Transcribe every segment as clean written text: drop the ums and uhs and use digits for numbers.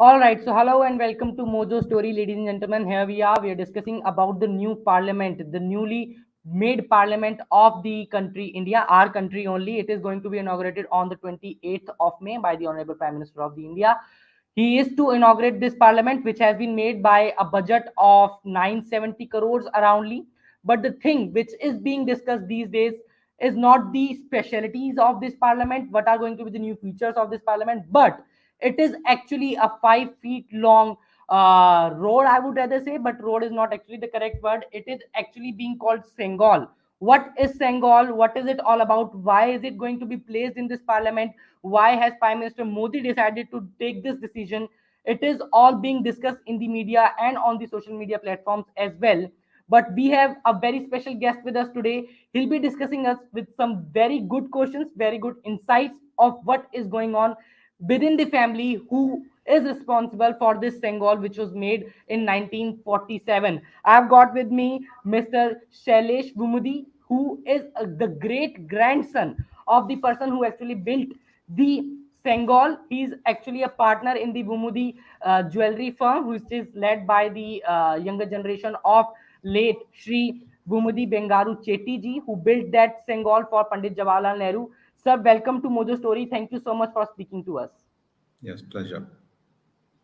All right, so hello and welcome to Mojo Story, ladies and gentlemen. Here we are. We are discussing about the new parliament, the newly made parliament of the country, India, our country only. It is going to be inaugurated on the 28th of May by the Honorable Prime Minister of the India. He is to inaugurate this parliament, which has been made by a budget of 970 crores aroundly. But the thing which is being discussed these days is not the specialities of this parliament, what are going to be the new features of this parliament, but it is actually a 5 feet long road, I would rather say, but road is not actually the correct word. It is actually being called Sengol. What is Sengol? What is it all about? Why is it going to be placed in this parliament? Why has Prime Minister Modi decided to take this decision? It is all being discussed in the media and on the social media platforms as well. But we have a very special guest with us today. He'll be discussing us with some very good questions, very good insights of what is going on within the family, who is responsible for this Sengol which was made in 1947. I've got with me Mr. Shailesh Bumudi, who is the great grandson of the person who actually built the Sengol. He's actually a partner in the Bumudi jewelry firm, which is led by the younger generation of late Shri Bumudi Bengaru Chetty ji, who built that Sengol for Pandit Jawaharlal Nehru. Sir, welcome to Mojo Story. Thank you so much for speaking to us. Yes, pleasure.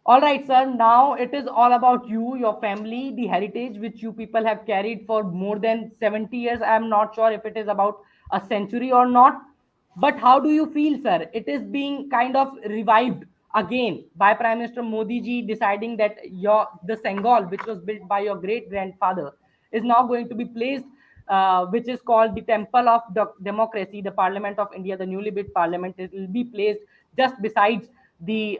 All right, sir. Now it is all about you, your family, the heritage which you people have carried for more than 70 years. I am not sure if it is about a century or not. But how do you feel, sir? It is being kind of revived again by Prime Minister Modi ji deciding that the Sengol, which was built by your great grandfather, is now going to be placed, which is called the Temple of Democracy, the Parliament of India, the newly built Parliament. It will be placed just besides the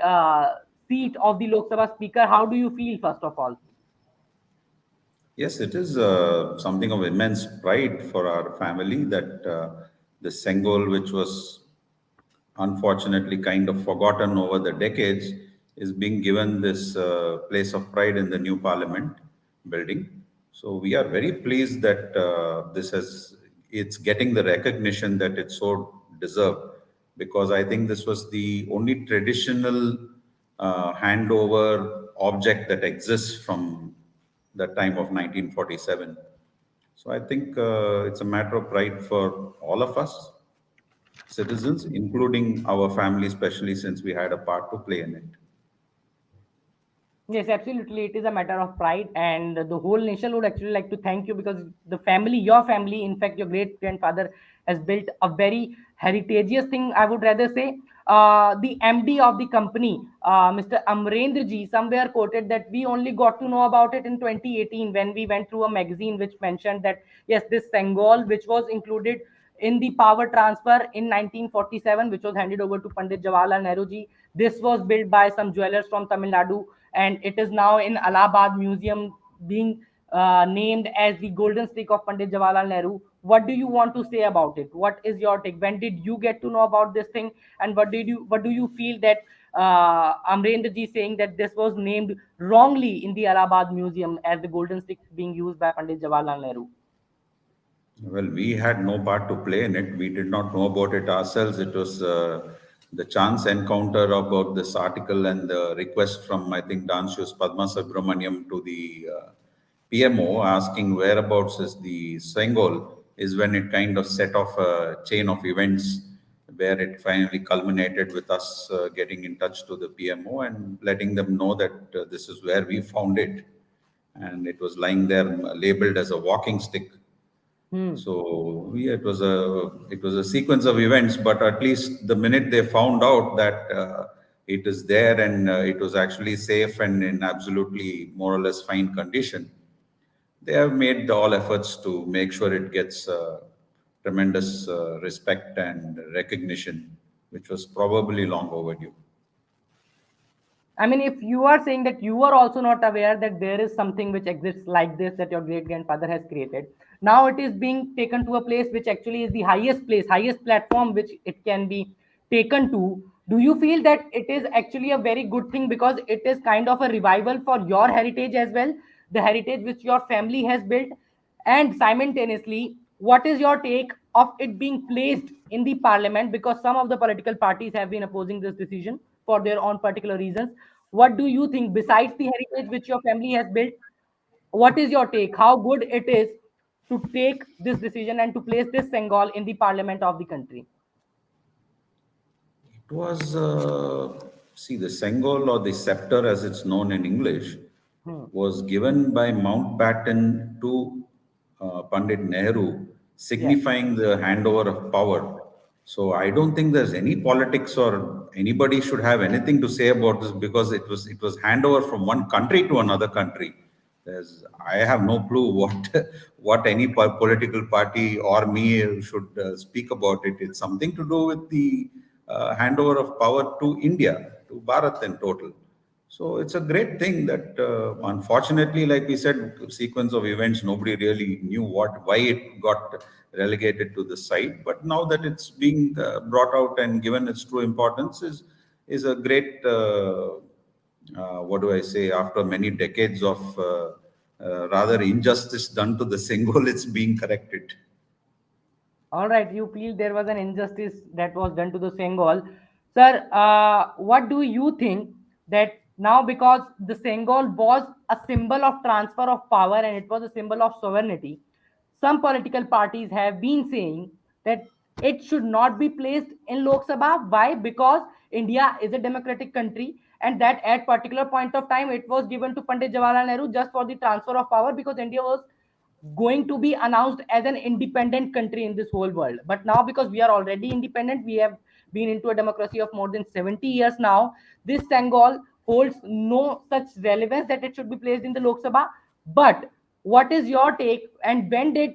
seat of the Lok Sabha Speaker. How do you feel, first of all? Yes, it is something of immense pride for our family that the Sengol, which was unfortunately kind of forgotten over the decades, is being given this place of pride in the new parliament building. So we are very pleased that it's getting the recognition that it so deserved, because I think this was the only traditional handover object that exists from the time of 1947. So I think it's a matter of pride for all of us citizens, including our family, especially since we had a part to play in it. Yes, absolutely. It is a matter of pride, and the whole nation would actually like to thank you because the family, your family, in fact, your great grandfather has built a very heritageous thing, I would rather say. The MD of the company, Mr. Amrendra ji, somewhere quoted that we only got to know about it in 2018 when we went through a magazine which mentioned that, yes, this Sengol, which was included in the power transfer in 1947, which was handed over to Pandit Jawaharlal Nehru ji. This was built by some jewelers from Tamil Nadu, and it is now in Allahabad Museum, being named as the golden stick of Pandit Jawaharlal Nehru. What do you want to say about it? What is your take? When did you get to know about this thing, and what do you feel that Amrendra ji saying that this was named wrongly in the Allahabad Museum as the golden stick being used by Pandit Jawaharlal Nehru? Well, we had no part to play in it. We did not know about it ourselves. It was the chance encounter about this article and the request from, I think, Danshu's Padma Subramaniam to the PMO asking whereabouts is the Sengol, is when it kind of set off a chain of events where it finally culminated with us getting in touch to the PMO and letting them know that this is where we found it. And it was lying there labeled as a walking stick. Hmm. So yeah, it was a sequence of events, but at least the minute they found out that it is there and it was actually safe and in absolutely more or less fine condition, they have made all efforts to make sure it gets tremendous respect and recognition, which was probably long overdue. I mean, if you are saying that you are also not aware that there is something which exists like this that your great grandfather has created, now it is being taken to a place which actually is the highest place, highest platform which it can be taken to. Do you feel that it is actually a very good thing because it is kind of a revival for your heritage as well, the heritage which your family has built? And simultaneously, what is your take of it being placed in the parliament? Because some of the political parties have been opposing this decision for their own particular reasons. What do you think, besides the heritage which your family has built? What is your take? How good it is to take this decision and to place this Sengal in the parliament of the country? It was, see, the Sengol or the scepter as it's known in English Hmm. was given by Mountbatten to Pandit Nehru, Yes. signifying the handover of power. So I don't think there's any politics or anybody should have anything to say about this because it was handover from one country to another country. I have no clue what what any political party or me should speak about it. It's something to do with the handover of power to India, to Bharat in total. So it's a great thing that, unfortunately, like we said, sequence of events, nobody really knew why it got relegated to the side. But now that it's being brought out and given its true importance, is a great, what do I say? After many decades of rather injustice done to the Sengol, it's being corrected. All right, you feel there was an injustice that was done to the Sengol. Sir, what do you think that now, because the Sengol was a symbol of transfer of power and it was a symbol of sovereignty, some political parties have been saying that it should not be placed in Lok Sabha. Why? Because India is a democratic country, and that at particular point of time it was given to Pandit Jawaharlal Nehru just for the transfer of power, because India was going to be announced as an independent country in this whole world. But now, because we are already independent, we have been into a democracy of more than 70 years now, this Sangol holds no such relevance that it should be placed in the Lok Sabha. But what is your take, and when did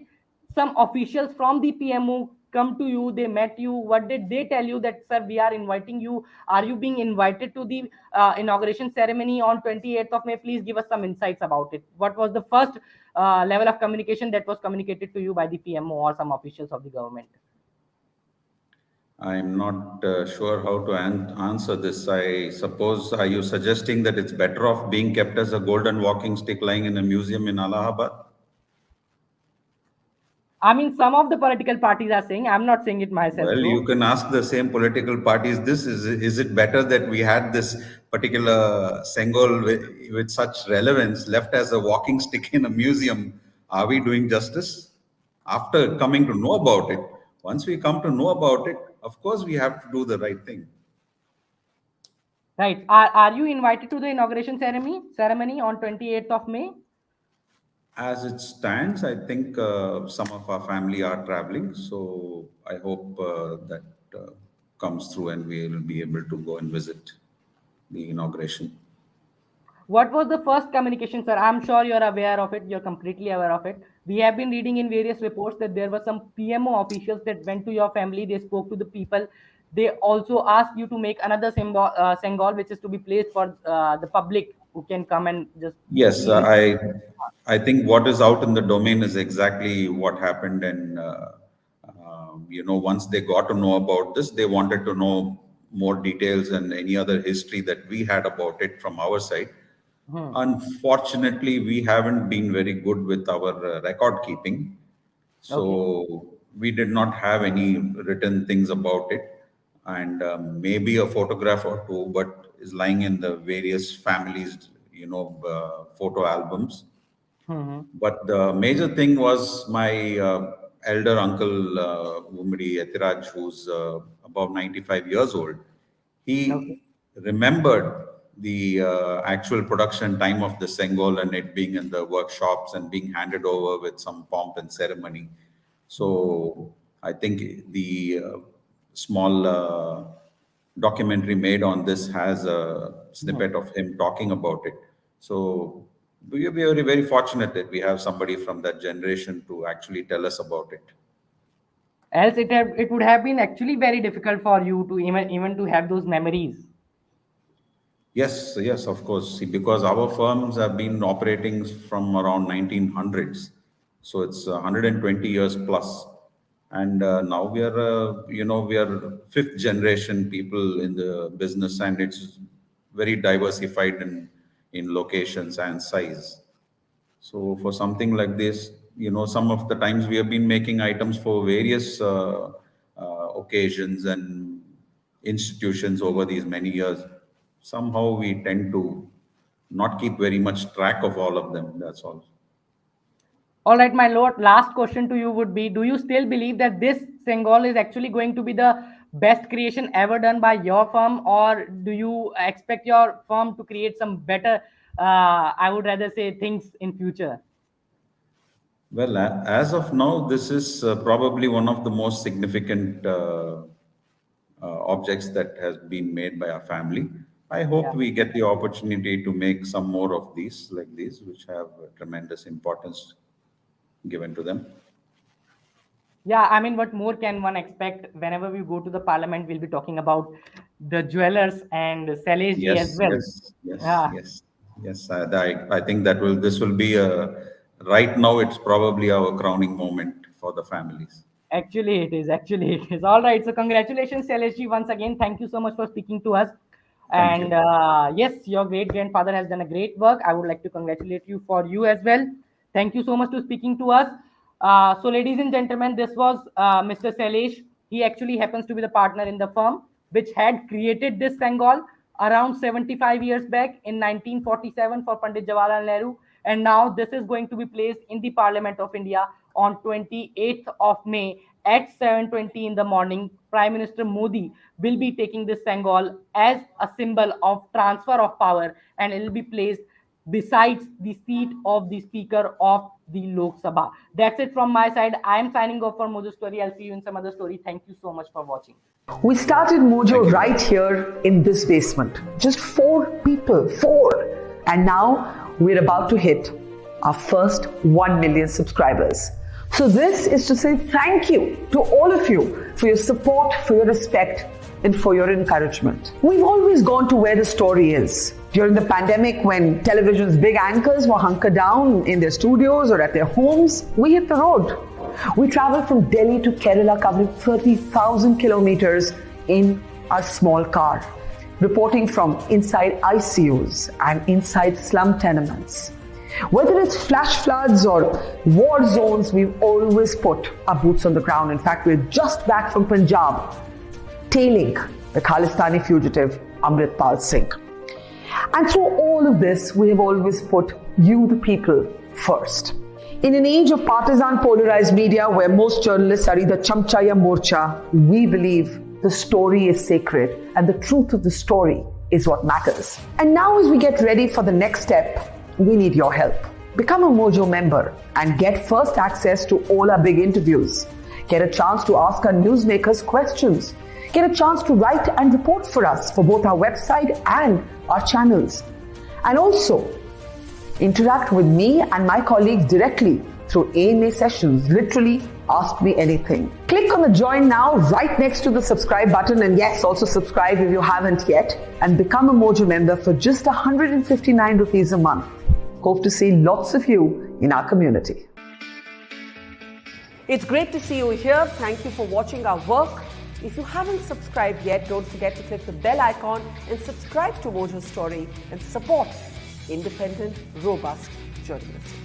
some officials from the PMO come to you, they met you, what did they tell you that, sir, we are inviting you, are you being invited to the inauguration ceremony on 28th of May? Please give us some insights about it. What was the first level of communication that was communicated to you by the PMO or some officials of the government? I'm not sure how to answer this. I suppose, are you suggesting that it's better off being kept as a golden walking stick lying in a museum in Allahabad? I mean, some of the political parties are saying, I'm not saying it myself Well, you though. can ask the same political parties this. Is it better that we had this particular Sengol with such relevance left as a walking stick in a museum? Are we doing justice? After coming to know about it, once we come to know about it, of course, we have to do the right thing. Right. Are you invited to the inauguration ceremony on 28th of May? As it stands, I think some of our family are traveling, so I hope that comes through and we will be able to go and visit the inauguration. What was the first communication, sir? I'm sure you're aware of it. You're completely aware of it. We have been reading in various reports that there were some PMO officials that went to your family. They spoke to the people. They also asked you to make another Sengol, which is to be placed for the public who can come and just Yes, see this. I think what is out in the domain is exactly what happened, and once they got to know about this, they wanted to know more details and any other history that we had about it from our side. Hmm. Unfortunately, we haven't been very good with our record keeping. Okay. So we did not have any written things about it. And maybe a photograph or two, but is lying in the various families, photo albums. Hmm. But the major thing was my elder uncle, Umidi Etiraj, who's about 95 years old. Okay. He remembered the actual production time of the Sengol and it being in the workshops and being handed over with some pomp and ceremony. So I think the small documentary made on this has a Hmm. snippet of him talking about it. So we are very, very fortunate that we have somebody from that generation to actually tell us about it. Else it would have been actually very difficult for you to even to have those memories. Yes, yes, of course. See, because our firms have been operating from around 1900s, so it's 120 years plus. And now we are fifth generation people in the business, and it's very diversified in locations and size. So for something like this, some of the times we have been making items for various occasions and institutions over these many years. somehow we tend to not keep very much track of all of them. That's all. All right, my lord, last question to you would be, do you still believe that this Sengol is actually going to be the best creation ever done by your firm, or do you expect your firm to create some better, I would rather say, things in future? Well, as of now, this is probably one of the most significant objects that has been made by our family. I hope Yeah. we get the opportunity to make some more of these like these, which have tremendous importance given to them. Yeah, I mean, what more can one expect? Whenever we go to the parliament, we'll be talking about the jewelers and Salesh ji as Yes, well. yes, yes, Yeah, yes, yes. I think that this will be right now, it's probably our crowning moment for the families. actually it is. Actually it is. All right. So congratulations, Salesh ji, once again. Thank you so much for speaking to us. Thank And you. yes, your great grandfather has done a great work. I would like to congratulate you for you as well. Thank you so much to speaking to us. So, ladies and gentlemen, this was Mr. Salesh. He actually happens to be the partner in the firm which had created this Sengol around 75 years back in 1947 for Pandit Jawaharlal Nehru. And now this is going to be placed in the Parliament of India on 28th of May at 7:20 in the morning. Prime Minister Modi will be taking this Sengol as a symbol of transfer of power, and it will be placed besides the seat of the Speaker of the Lok Sabha. That's it from my side. I am signing off for Mojo Story. I'll see you in some other story. Thank you so much for watching. We started Thank Mojo you. right here in this basement. Just 4 people, 4. And now we're about to hit our first 1 million subscribers. So this is to say thank you to all of you for your support, for your respect, and for your encouragement. We've always gone to where the story is. During the pandemic, when television's big anchors were hunkered down in their studios or at their homes, we hit the road. We traveled from Delhi to Kerala, covering 30,000 kilometers in our small car, reporting from inside ICUs and inside slum tenements. Whether it's flash floods or war zones, we've always put our boots on the ground. In fact, we're just back from Punjab, tailing the Khalistani fugitive Amritpal Singh. And through all of this, we have always put you, the people, first. In an age of partisan polarized media where most journalists are either chamcha ya morcha, we believe the story is sacred and the truth of the story is what matters. And now as we get ready for the next step, we need your help. Become a Mojo member and get first access to all our big interviews. Get a chance to ask our newsmakers questions. Get a chance to write and report for us for both our website and our channels. And also, interact with me and my colleagues directly through AMA sessions. Literally, ask me anything. Click on the join now right next to the subscribe button, and yes, also subscribe if you haven't yet, and become a Mojo member for just 159 rupees a month. Hope to see lots of you in our community. It's great to see you here. Thank you for watching our work. If you haven't subscribed yet, don't forget to click the bell icon and subscribe to Mojo Story and support independent, robust journalism.